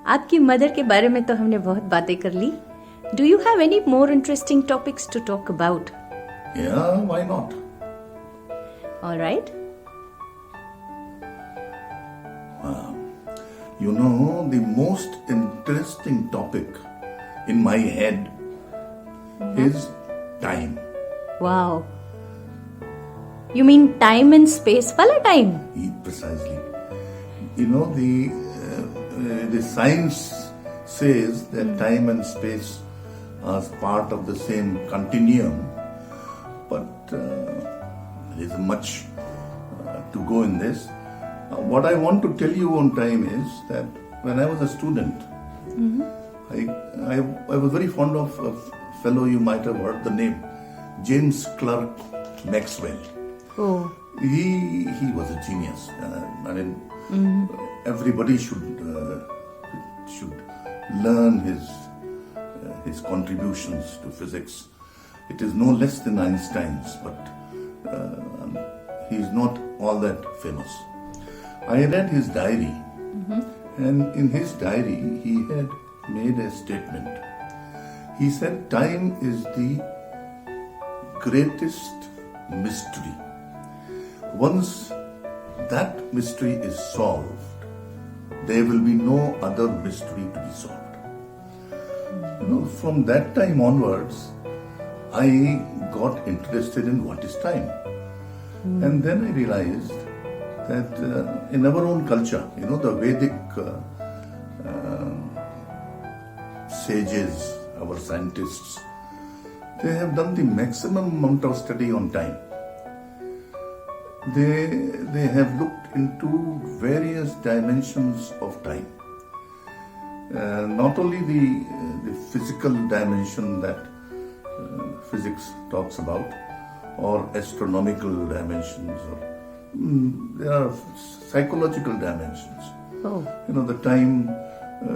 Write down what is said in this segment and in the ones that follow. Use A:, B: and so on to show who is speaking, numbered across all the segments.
A: आपकी मदर के बारे में तो हमने बहुत बातें कर ली. Do you have any more interesting topics to talk about?
B: Yeah, why not?
A: All right.
B: You know, the most interesting topic in my head is time.
A: Wow. You mean time and space wala time?
B: Precisely. You know, the science says that time and space are part of the same continuum, but there is much to go in this. What I want to tell you on time is that when I was a student, I was very fond of a fellow, you might have heard the name, James Clerk Maxwell.
A: Oh.
B: He was a genius. I mean, everybody should learn his contributions to physics. It is no less than Einstein's, but he is not all that famous. I read his diary, and in his diary he had made a statement. He said, time is the greatest mystery. Once that mystery is solved, there will be no other mystery to be solved. You know, from that time onwards, I got interested in what is time. And then I realized that in our own culture, you know, the Vedic sages, our scientists, they have done the maximum amount of study on time. They have looked into various dimensions of time. Not only the physical dimension that physics talks about, or astronomical dimensions, or there are psychological dimensions.
A: Oh.
B: You know, the time,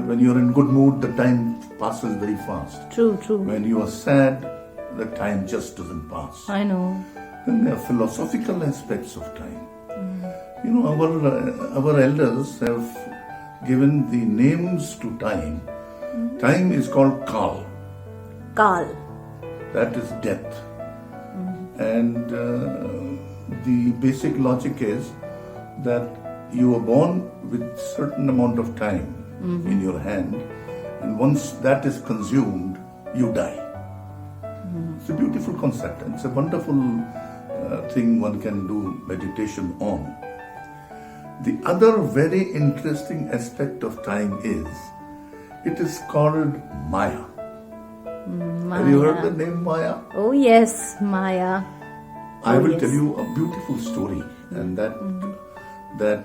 B: when you're in good mood, the time passes very fast.
A: True.
B: When you are sad, the time just doesn't pass.
A: I know.
B: Then there are philosophical aspects of time. You know, our elders have given the names to time. Time is called Kal.
A: Kal.
B: That is death. And the basic logic is that you are born with certain amount of time in your hand, and once that is consumed, you die. It's a beautiful concept, and it's a wonderful thing one can do meditation on. The other very interesting aspect of time is, it is called Maya. Have you heard the name Maya?
A: Oh yes, Maya.
B: I will tell you a beautiful story, and that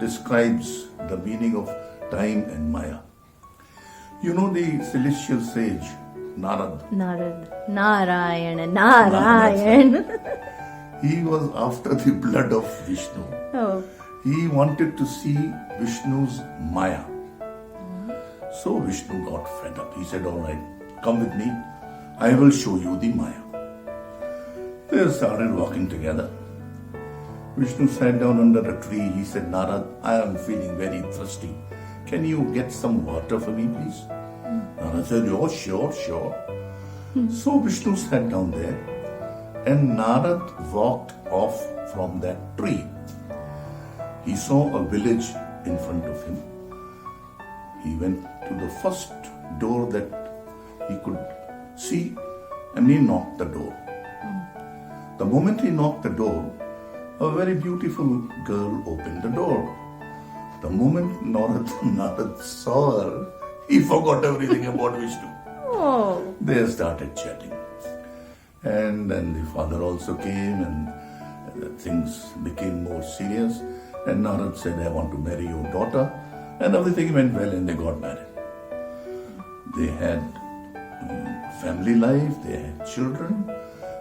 B: describes the meaning of time and Maya. You know the celestial sage Narad.
A: Narayan.
B: He was after the blood of Vishnu.
A: Oh.
B: He wanted to see Vishnu's Maya. So Vishnu got fed up. He said, all right, come with me. I will show you the Maya. They started walking together. Vishnu sat down under a tree. He said, Narad, I am feeling very thirsty. Can you get some water for me, please? Narad said, oh, sure. So Vishnu sat down there, and Narad walked off from that tree. He saw a village in front of him. He went to the first door that he could see, and he knocked the door. The moment he knocked the door, a very beautiful girl opened the door. The moment Narad saw her, he forgot everything about Vishnu.
A: Oh.
B: They started chatting. And then the father also came, and things became more serious. And Narad said, I want to marry your daughter. And everything went well, and they got married. They had family life, they had children.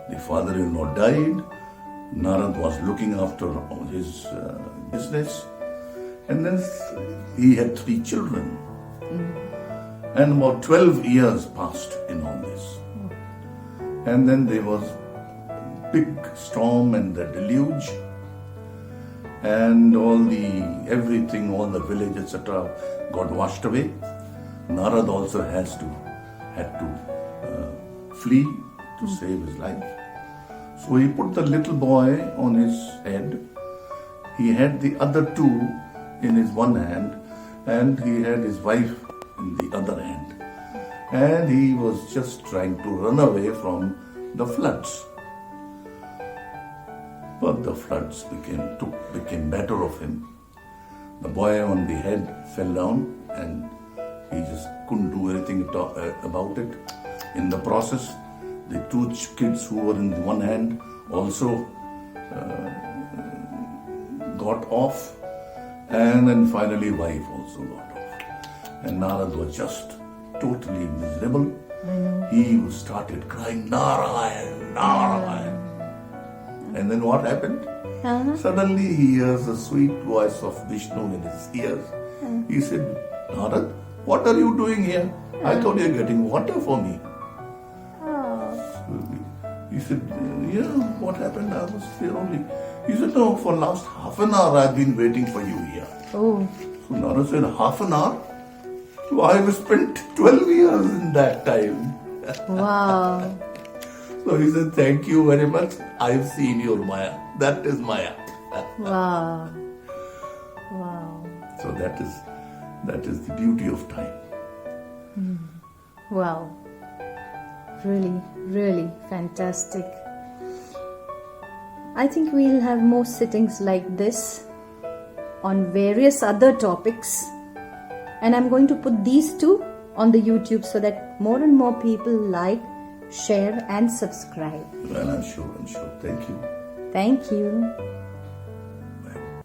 B: The father-in-law died. Narad was looking after his business. And then he had 3 children. And about 12 years passed in all this. And then there was a big storm and the deluge. and everything, all the village, etc., got washed away. Narad also had to flee to save his life. So he put the little boy on his head. He had the other two in his one hand, and he had his wife in the other hand. And he was just trying to run away from the floods. But the floods became better of him. The boy on the head fell down, and he just couldn't do anything about it. In the process, the two kids who were in the one hand also got off, and then finally wife also got off. And Narad was just totally miserable. He started crying, Narayan, Narayan. And then what happened? Suddenly he hears the sweet voice of Vishnu in his ears. He said, Narad, what are you doing here? I thought you were getting water for me. He said, yeah, what happened? I was here only. He said, no, for last half an hour I've been waiting for you here.
A: Oh.
B: So Narad said, half an hour? So I've spent 12 years in that time.
A: Wow.
B: So he said, thank you very much. I've seen your Maya. That is Maya.
A: Wow. Wow.
B: So that is the beauty of time.
A: Wow. Really, really fantastic. I think we'll have more sittings like this on various other topics. And I'm going to put these two on the YouTube so that more and more people like, share and subscribe.
B: Well, I'm sure. Thank you.
A: Thank you.